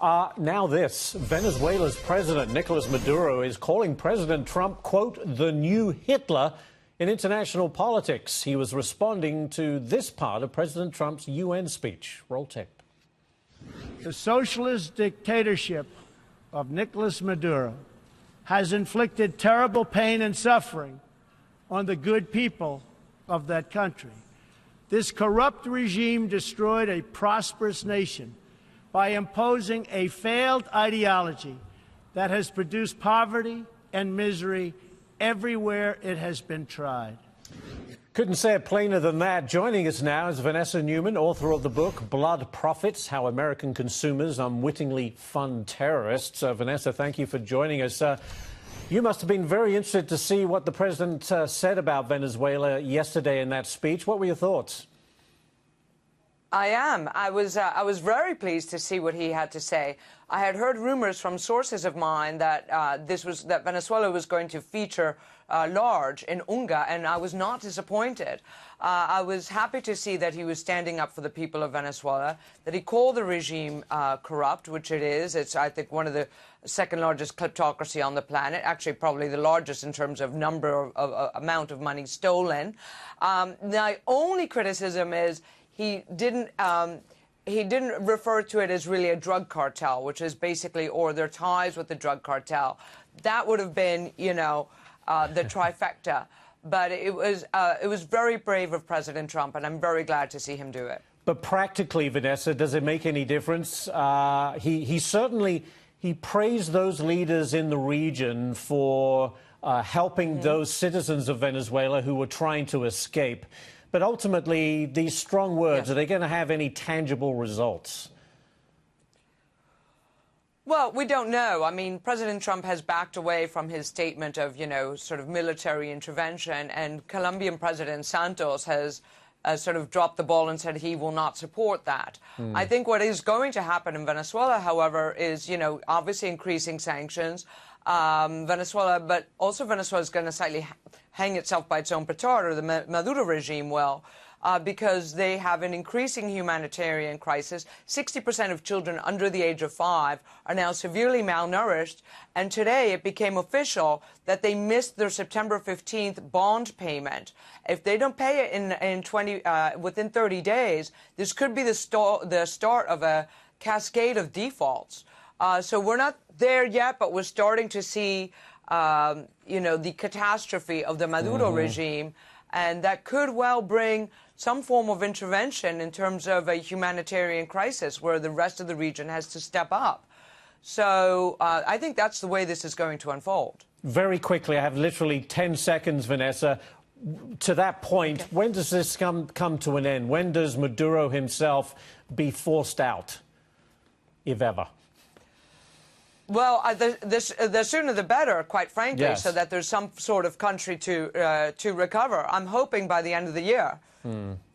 Now this, Venezuela's president, Nicolas Maduro, is calling President Trump, quote, the new Hitler in international politics. He was responding to this part of President Trump's UN speech. Roll tape. The socialist dictatorship of Nicolas Maduro has inflicted terrible pain and suffering on the good people of that country. This corrupt regime destroyed a prosperous nation by imposing a failed ideology that has produced poverty and misery everywhere it has been tried. Couldn't say it plainer than that. Joining us now is Vanessa Neumann, author of the book Blood Profits, How American Consumers Unwittingly Fund Terrorists. Vanessa, thank you for joining us. You must have been very interested to see what the president said about Venezuela yesterday in that speech. What were your thoughts? I am. I was very pleased to see what he had to say. I had heard rumors from sources of mine that that Venezuela was going to feature large in UNGA, and I was not disappointed. I was happy to see that he was standing up for the people of Venezuela, that he called the regime corrupt, which it is. It's, I think, one of the second largest kleptocracy on the planet, actually probably the largest in terms of number of amount of money stolen. My only criticism is he didn't refer to it as really a drug cartel, which is basically, or their ties with the drug cartel. That would have been, you know, the trifecta. But it was very brave of President Trump, and I'm very glad to see him do it. But practically, Vanessa, does it make any difference? He certainly praised those leaders in the region for helping those citizens of Venezuela who were trying to escape. But ultimately, these strong words, are they going to have any tangible results? Well, we don't know. I mean, President Trump has backed away from his statement of, you know, sort of military intervention, and Colombian President Santos has sort of dropped the ball and said he will not support that. I think what is going to happen in Venezuela, however, is, you know, obviously increasing sanctions. Venezuela, but also Venezuela is going to slightly hang itself by its own petard, or the Maduro regime will, because they have an increasing humanitarian crisis. 60% of children under the age of 5 are now severely malnourished, and today it became official that they missed their September 15th bond payment. If they don't pay it within 30 days, this could be the start of a cascade of defaults. So we're not there yet, but we're starting to see, you know, the catastrophe of the Maduro regime, and that could well bring some form of intervention in terms of a humanitarian crisis where the rest of the region has to step up. So I think that's the way this is going to unfold. Very quickly, I have literally 10 seconds, Vanessa. To that point, when does this come to an end? When does Maduro himself be forced out, if ever? Well, the sooner the better, quite frankly, yes, so that there's some sort of country to recover. I'm hoping by the end of the year.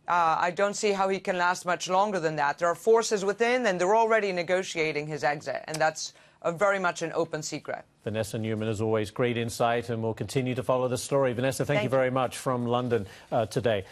I don't see how he can last much longer than that. There are forces within, and they're already negotiating his exit, and that's very much an open secret. Vanessa Neumann, as always, great insight, and we'll continue to follow the story. Vanessa, thank you very much from London today.